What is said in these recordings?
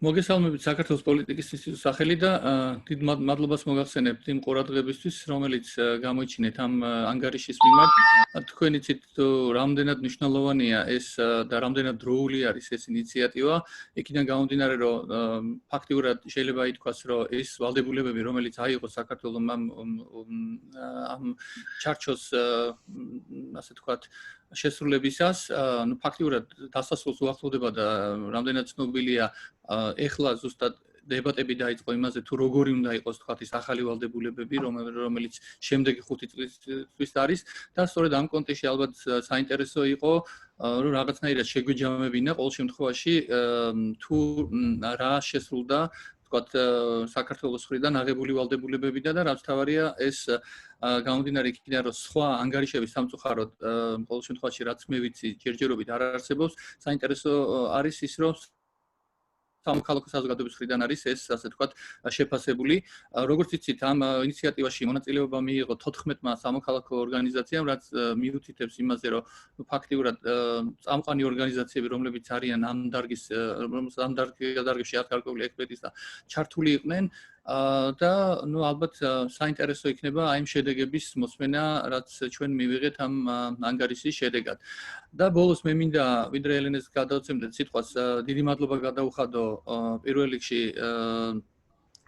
მოგესალმებით საქართველოს პოლიტიკის ინსტიტუტის სახელი და დიდ მადლობას მოგახსენებთ იმ ყურადღებისთვის, რომელიც გამოიჩინეთ ამ ანგარიშის მიმართ. თქვენ იცით, რამდენად მნიშვნელოვანია ეს და რამდენად დროული არის ეს ინიციატივა. იქიდან გამომდინარე, რომ ფაქტიურად შეიძლება ითქვას, რომ ეს ვალდებულებები, რომელიც აიღო საქართველოს ამ ჩარჩოს, ასე ვთქვათ, შესრულებისას, ну ფაქტიურად დასასრულს უახლოვდება და რამდენად ცნობილია ეხლა ზუსტად დებატები დაიწყო იმაზე თუ როგორი უნდა იყოს თქვათ ის ახალი ვალდებულებები რომელიც შემდეგი 5 წლისთვის არის და სწორედ ამ კონტექსტში ალბათ საინტერესო იყო რომ რაღაცნაირად შეგვეჯამებინა ყოველ შემთხვევაში თუ რა შესრულდა თქვათ საქართველოს მხრიდან აღებული ვალდებულებები და რაც თავარია ეს გამომდინარე იქიდან რომ სხვა ანგარიშების სამწუხაროდ ყოველ შემთხვევაში რაც მე ვიცი ჯერჯერობით არ არსებობს საინტერესო არის ის რომ სამოქალაქო საზოგადოების მხრიდან არის ეს ასე ვთქვათ შეფასებული. როგორც იცით, ამ ინიციატივაში მონაწილეობა მიიღო 14-მა სამოქალაქო ორგანიზაციამ, რაც მიუთითებს იმაზე, რომ ფაქტიურად წამყვანი ორგანიზაციები, რომლებიც არიან ამ დარგის, ამ დარგებში გარკვეული ექსპერტის და ჩართული იყვნენ და ну ალბათ საინტერესო იქნება აი ამ შედეგების მოსმენა, რაც ჩვენ მივიღეთ ამ ანგარიშის შედეგად. და ბოლოს მე მინდა ვიდრე ელენეს გადავცემდეთ სიტყვას, დიდი მადლობა გადაუხადო პირველ რიგში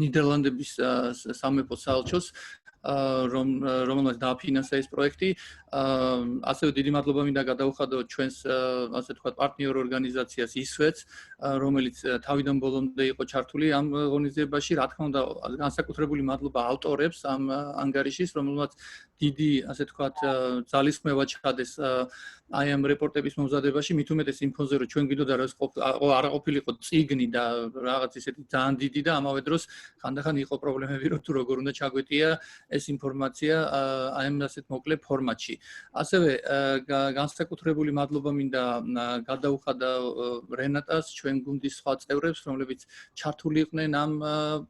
ნიდერლანდების სამეფო საელჩოს რომელმაც დააფინანსა ეს პროექტი. ასევე დიდი მადლობა მინდა გადაუხადო ჩვენს ასე ვთქვათ პარტნიორ ორგანიზაციას ISFED-ს, რომელიც თავიდან ბოლომდე იყო ჩართული ამ ღონისძიებაში. რა თქმა უნდა, განსაკუთრებული მადლობა ავტორებს ამ ანგარიშის, რომელმაც დიდი ასე ვთქვათ ძალისხმევა ჩადეს აი ამ რეპორტების მომზადებაში, მით უმეტეს იმ ფონზე, რომ ჩვენ გვიდოდა რომ არ ყოფილიყო წიგნი და რაღაც ისეთი ძალიან დიდი და ამავე დროს ხანდახან იყო პრობლემები, რომ თუ როგორ უნდა ჩაგვეტია ეს ინფორმაცია აი ამ ასეთ მოკლე ფორმატში. ასევე განსაკუთრებული მადლობა მინდა გადაუხადა რენატას, ჩვენ გუნდის სხვა წევრებს, რომლებიც ჩართული იყვნენ ამ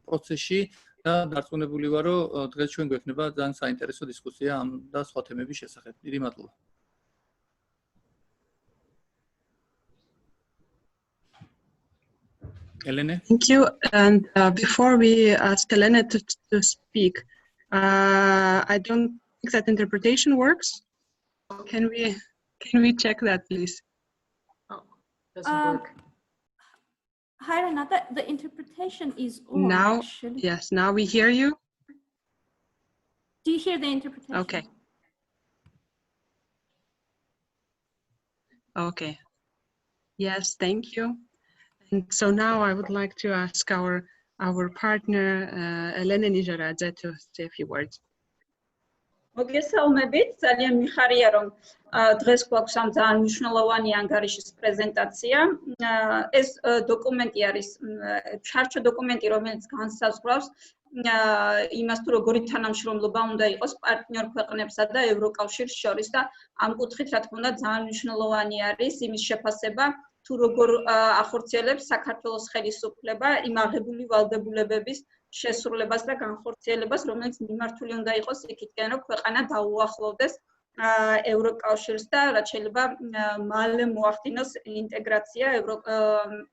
პროცესში და დარწმუნებული ვარ, რომ დღეს ჩვენ გვექნება ძალიან საინტერესო დისკუსია ამ და სხვა თემების შესახებ. დიდი მადლობა. Elene? Thank you. And before we ask Elene to speak, I don't think that interpretation works. Can we check that, please? Oh, doesn't work. Hi, Renata. The interpretation is on. Now, actually. yes. Now we hear you. Do you hear the interpretation? Okay. Okay. Yes, thank you. And so now I would like to ask our partner Elene Nizharadze to say a few words. მოგესალმებით, ძალიან მიხარია რომ დღეს გვაქვს ამ ძალიან მნიშვნელოვანი ანგარიშის პრეზენტაცია. ეს დოკუმენტი არის ჩარჩო დოკუმენტი, რომელიც განსაზღვრავს იმას თუ როგორი თანამშრომლობა უნდა იყოს პარტნიორ ქვეყნებსა და ევროკავშირს შორის და ამ კუთხით რა თქმა უნდა ძალიან მნიშვნელოვანი არის იმის შეფასება თუ როგორ ახორციელებს საქართველოს ხელისუფლება იმ აღებული ვალდებულებების შესრულებას და განხორციელებას, რომელიც მიმართული უნდა იყოს იქითკენ, რომ ქვეყანა დაუახლოვდეს ევროკავშირს და რაც შეიძლება მალე მოახდინოს ინტეგრაცია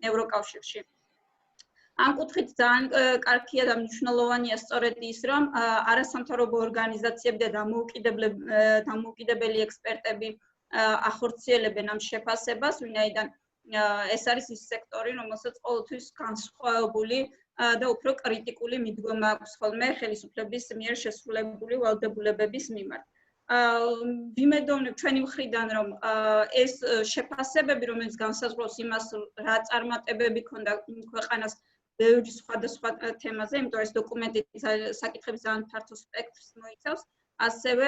ევროკავშირში. ამ კუთხით ძალიან კარგია და მნიშვნელოვანია სწორედ ის, რომ არასამთავრობო ორგანიზაციები და დამოუკიდებელი ექსპერტები ახორციელებენ ამ შეფასებას, ვინაიდან ეს არის ის სექტორი, რომელსაც ყოველთვის განსხვავებული და უფრო კრიტიკული მიდგომა აქვს ხოლმე ხელისუფლების მიერ შესრულებული ვალდებულებების მიმართ. ვიმედოვნებ ჩვენი მხრიდან, რომ ეს შეფასებები, რომელიც განსაზღვრავს იმას, რა წარმატებები ქონდა ქვეყანას ბევრი სხვადასხვა თემაზე, იმიტომ ეს დოკუმენტი საკითხების ძალიან ფართო სპექტრს მოიცავს, ასევე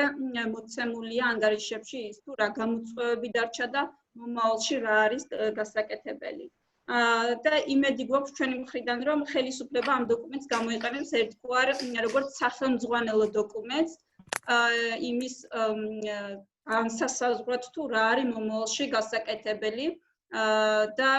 მოცემულია ანგარიშებში ის, თუ რა გამოწვევები დარჩა და მომავალში რა არის გასაკეთებელი. და იმედი გვაქვს ჩვენი მხრიდან, რომ ხელისუფლება ამ დოკუმენტს გამოიყენებს ერთგვარ როგორც სახელმძღვანელო დოკუმენტს, იმის განსასაზღვრად თუ რა არის მომავალში გასაკეთებელი და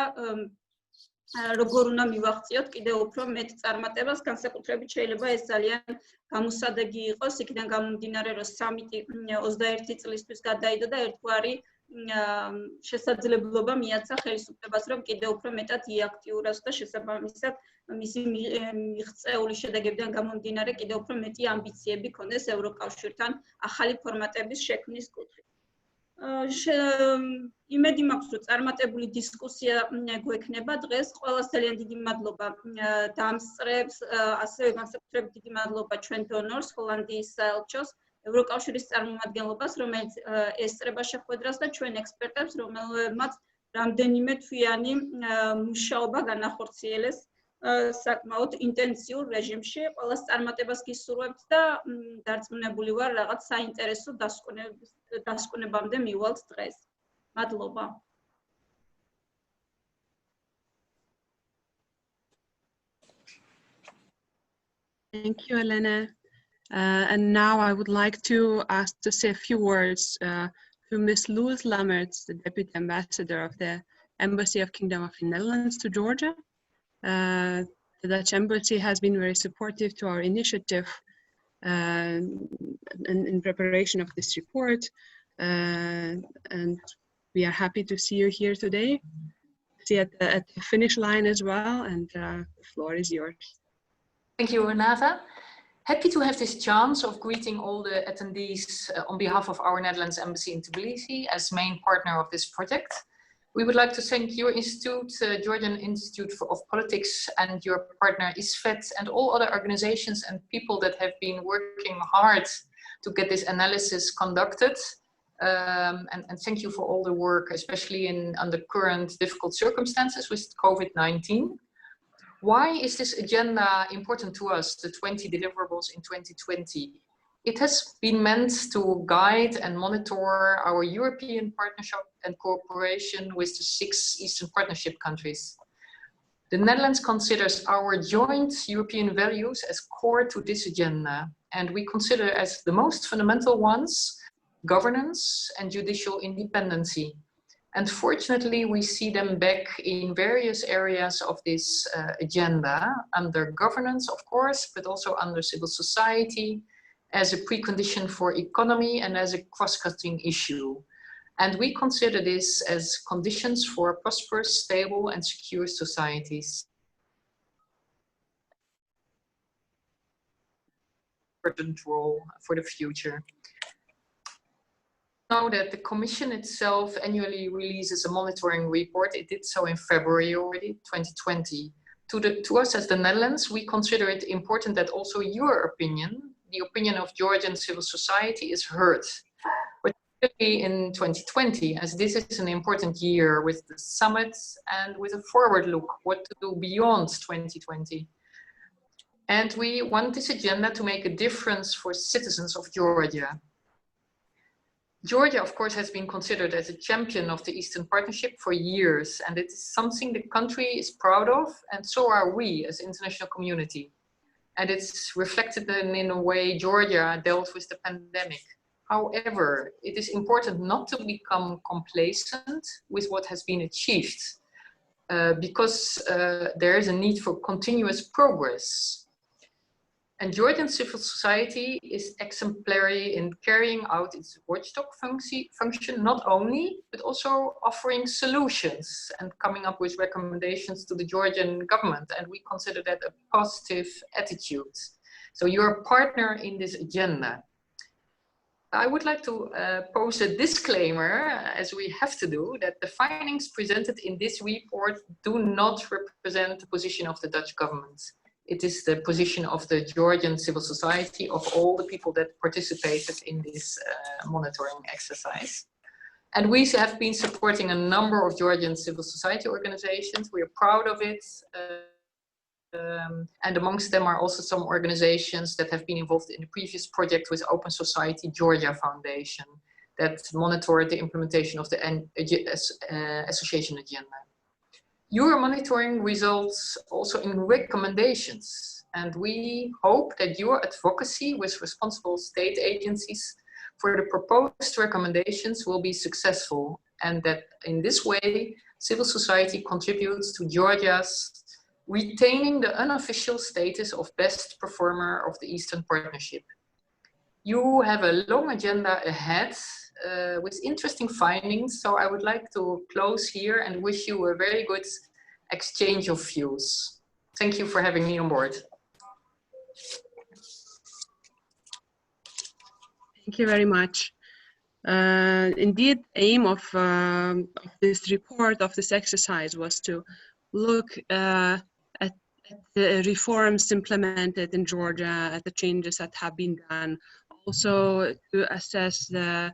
როგორ უნდა მივაღწიოთ კიდევ უფრო მეტ წარმატებას, განსაკუთრებით შეიძლება ეს ძალიან გამოსადეგი იყოს, იქიდან გამომდინარე, რომ სამიტი 21 წლისთვის გადაიდო და ერთგვარი შესაძლებლობა მიაცა ხელისუფლებას, რომ კიდევ უფრო მეტად იაქტიუროს და შესაბამისად მისი მიღწეული შედეგებიდან გამომდინარე კიდევ უფრო მეტი ამბიციები ქონდეს ევროკავშირთან ახალი ფორმატების შექმნის კუთხით. იმედი მაქვს, რომ წარმატებული დისკუსია გვექნება დღეს. ყველას ძალიან დიდი მადლობა დამსწრებს, ასევე განსაკუთრებით დიდი მადლობა ჩვენ დონორს, ჰოლანდიის საელჩოს, ევროკავშირის წარმომადგენლობას, რომელიც ესწრება შეხვედრას და ჩვენ ექსპერტებს, რომელმაც რამდენიმე თვიანი მუშაობა განახორციელეს საკმაოდ ინტენსიურ რეჟიმში. ყველას წარმატებას გისურვებთ და დარწმუნებული ვარ, რაღაც საინტერესო დასკვნებამდე მივალთ დღეს. მადლობა. Thank you, Elene. And now I would like to ask to say a few words to Ms. Loes Lammerts, the Deputy Ambassador of the Embassy of Kingdom of the Netherlands to Georgia. The Dutch Embassy has been very supportive to our initiative in preparation of this report. And we are happy to see you here today. See at the finish line as well, and the floor is yours. Thank you, Renata. Happy to have this chance of greeting all the attendees on behalf of our Netherlands Embassy in Tbilisi as main partner of this project. We would like to thank your institute, Georgian Institute of Politics, and your partner ISFED, and all other organizations and people that have been working hard to get this analysis conducted. And thank you for all the work, especially under current difficult circumstances with COVID-19. Why is this agenda important to us, the 20 deliverables in 2020? It has been meant to guide and monitor our European partnership and cooperation with the 6 Eastern Partnership countries. The Netherlands considers our joint European values as core to this agenda, and we consider as the most fundamental ones governance and judicial independency. And fortunately, we see them back in various areas of this agenda, under governance, of course, but also under civil society, as a precondition for economy and as a cross-cutting issue. And we consider this as conditions for prosperous, stable, and secure societies. Important role for the future. Know that the Commission itself annually releases a monitoring report. It did so in February already, 2020. To us as the Netherlands, we consider it important that also your opinion, the opinion of Georgian civil society, is heard, particularly in 2020, as this is an important year with the summit and with a forward look, what to do beyond 2020. And we want this agenda to make a difference for citizens of Georgia. Georgia, of course, has been considered as a champion of the Eastern Partnership for years, and it is something the country is proud of, and so are we as international community. And it's reflected in a way Georgia dealt with the pandemic. However, it is important not to become complacent with what has been achieved, because there is a need for continuous progress. And Georgian civil society is exemplary in carrying out its watchdog function, not only, but also offering solutions and coming up with recommendations to the Georgian government. And we consider that a positive attitude. So you're a partner in this agenda. I would like to pose a disclaimer, as we have to do, that the findings presented in this report do not represent the position of the Dutch government. It is the position of the Georgian civil society, of all the people that participated in this monitoring exercise. And we have been supporting a number of Georgian civil society organizations. We are proud of it. And amongst them are also some organizations that have been involved in the previous project with Open Society Georgia Foundation that monitored the implementation of the association agenda. Your monitoring results also in recommendations, and we hope that your advocacy with responsible state agencies for the proposed recommendations will be successful, and that in this way civil society contributes to Georgia's retaining the unofficial status of best performer of the Eastern Partnership. You have a long agenda ahead, with interesting findings. So I would like to close here and wish you a very good exchange of views. Thank you for having me on board. Thank you very much. Indeed, aim of this report, of this exercise, was to look at the reforms implemented in Georgia, at the changes that have been done, also to assess the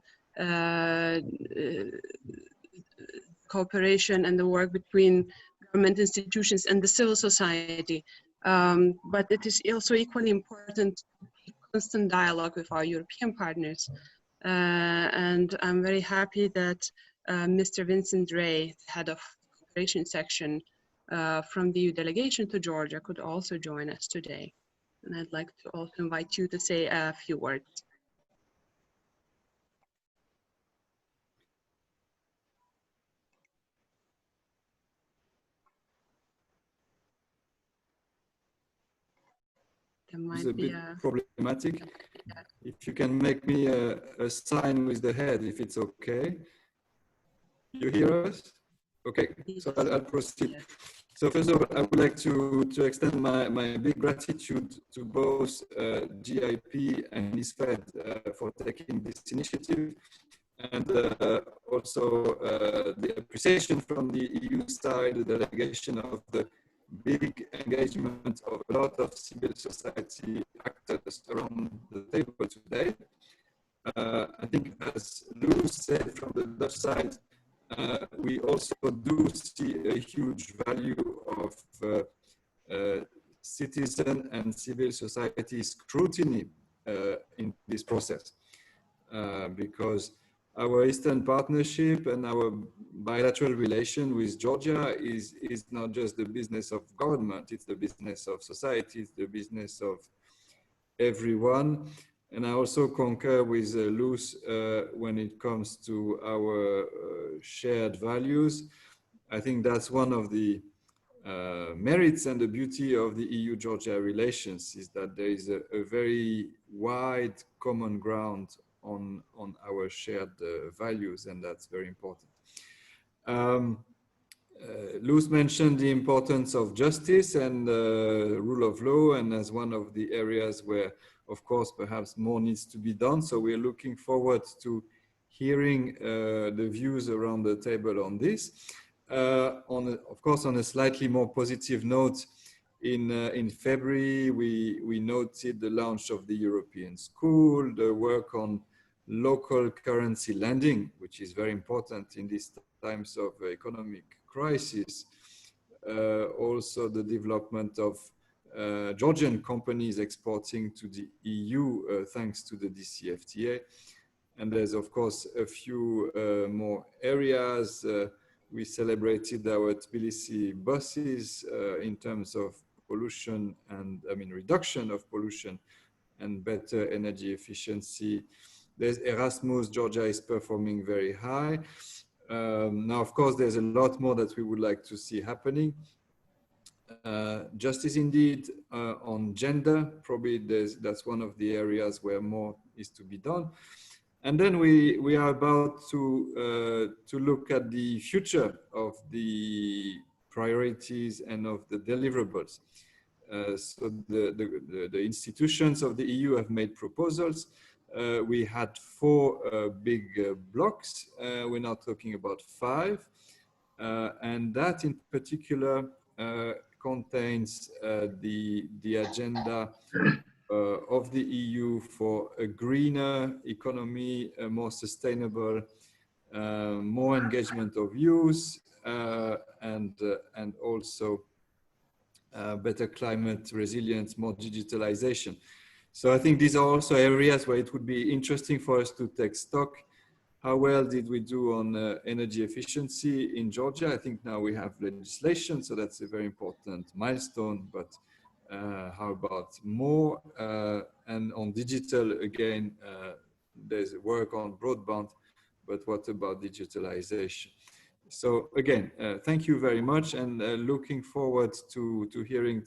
cooperation and the work between government institutions and the civil society. But it is also equally important to keep constant dialogue with our European partners. And I'm very happy that Mr. Vincent, head of the cooperation section from the EU delegation to Georgia, could also join us today. And I'd like to also invite you to say a few words. It's a bit problematic. If you can make me a sign with the head, if it's okay. You hear us? Okay, so I'll proceed. Yes. So first of all, I would like to extend my big gratitude to both GIP and ISFED for taking this initiative, and also the appreciation from the EU side, the delegation of the big engagement of a lot of civil society actors around the table today. I think, as Loes said from the Dutch side, we also do see a huge value of citizen and civil society scrutiny in this process, because our Eastern Partnership and our bilateral relation with Georgia is not just the business of government, it's the business of society, it's the business of everyone. And I also concur with Loes when it comes to our shared values. I think that's one of the merits and the beauty of the EU-Georgia relations, is that there is a very wide common ground on our shared values, and that's very important. Loes mentioned the importance of justice and rule of law, and as one of the areas where, of course, perhaps more needs to be done. So we're looking forward to hearing the views around the table on this. Of course, on a slightly more positive note, in February, we noted the launch of the European School, the work on local currency lending, which is very important in these times of economic crisis. Also the development of Georgian companies exporting to the EU thanks to the DCFTA. And there's, of course, a few more areas. We celebrated our Tbilisi buses in terms of pollution and, reduction of pollution and better energy efficiency. There's Erasmus. Georgia is performing very high. Now, of course, there's a lot more that we would like to see happening. Justice, indeed, on gender, probably that's one of the areas where more is to be done. And then we are about to look at the future of the priorities and of the deliverables. So the institutions of the EU have made proposals. We had 4 big blocks. We're now talking about 5. And that in particular contains the agenda of the EU for a greener economy, a more sustainable, more engagement of youth, and also better climate resilience, more digitalization. So I think these are also areas where it would be interesting for us to take stock. How well did we do on energy efficiency in Georgia? I think now we have legislation, so that's a very important milestone, but how about more? And on digital, again, there's work on broadband, but what about digitalization? So again, thank you very much, and looking forward to hearing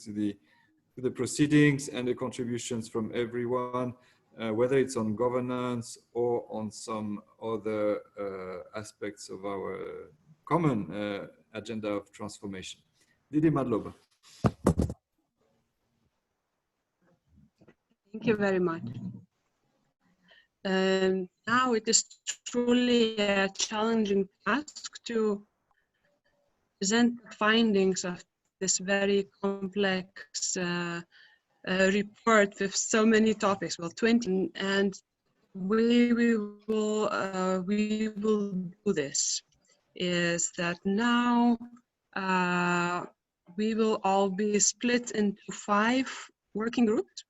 the proceedings and the contributions from everyone. whether it's on governance or on some other aspects of our common agenda of transformation. Didi Madloba. Thank you very much. Now it is truly a challenging task to present the findings of this very complex report with so many topics, well, 20, and we will do this, is that now we will all be split into 5 working groups,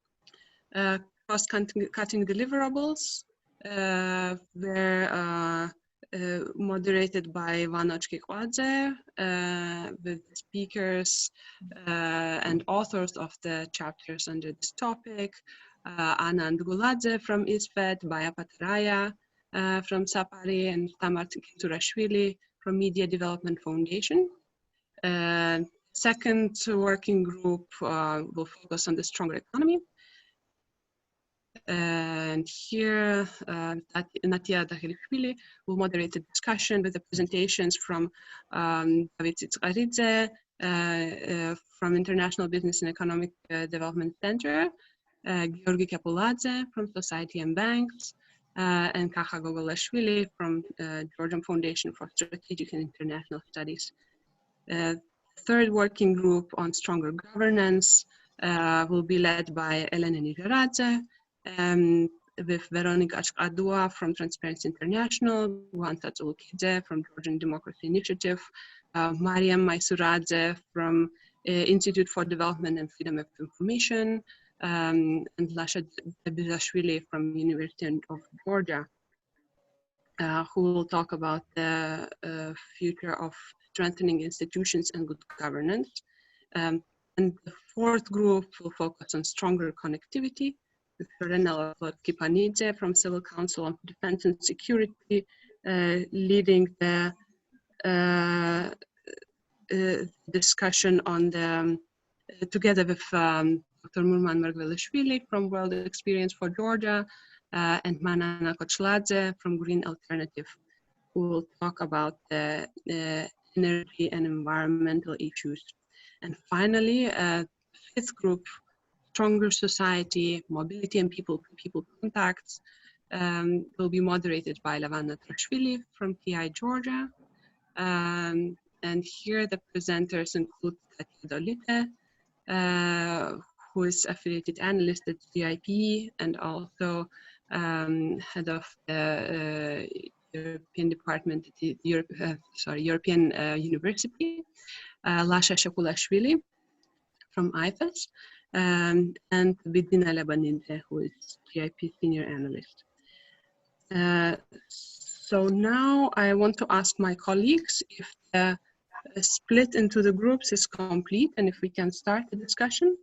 cross-cutting deliverables, were moderated by Vanoch Kikwadze, with speakers and authors of the chapters under this topic, Anand Guladze from ISFED, Baya Pataraya from Sapari, and Tamar Turashvili from Media Development Foundation. Second working group will focus on the stronger economy. And here, Natia Dachilishvili will moderate the discussion with the presentations from David Nizharadze from International Business and Economic Development Center, Georgi Kapuladze from Society and Banks, and Kacha Gogolashvili from Georgian Foundation for Strategic and International Studies. Third working group on stronger governance will be led by Elene and Nizharadze, with Veronica Achkadua from Transparency International, Juan Tsatsoulikidze from Georgian Democracy Initiative, Mariam Maisuradze from Institute for Development and Freedom of Information, and Lasha Debizashvili from University of Georgia, who will talk about the future of strengthening institutions and good governance. And the fourth group will focus on stronger connectivity, with Renela Kipanidze from Civil Council on Defense and Security, leading the discussion on the, together with Dr. Murman Margvelishvili from World Experience for Georgia, and Manana Kochladze from Green Alternative, who will talk about the energy and environmental issues. And finally, fifth group, Stronger Society, Mobility and People-to-People Contacts, will be moderated by Lavana Trashvili from TI Georgia. And here the presenters include Katia Dolite, who is affiliated analyst at GIP and also head of the European Department at the European University, Lasha Shakulashvili from IFES, and Bidina Labanidze, who is GIP senior analyst. So now I want to ask my colleagues if the split into the groups is complete and if we can start the discussion.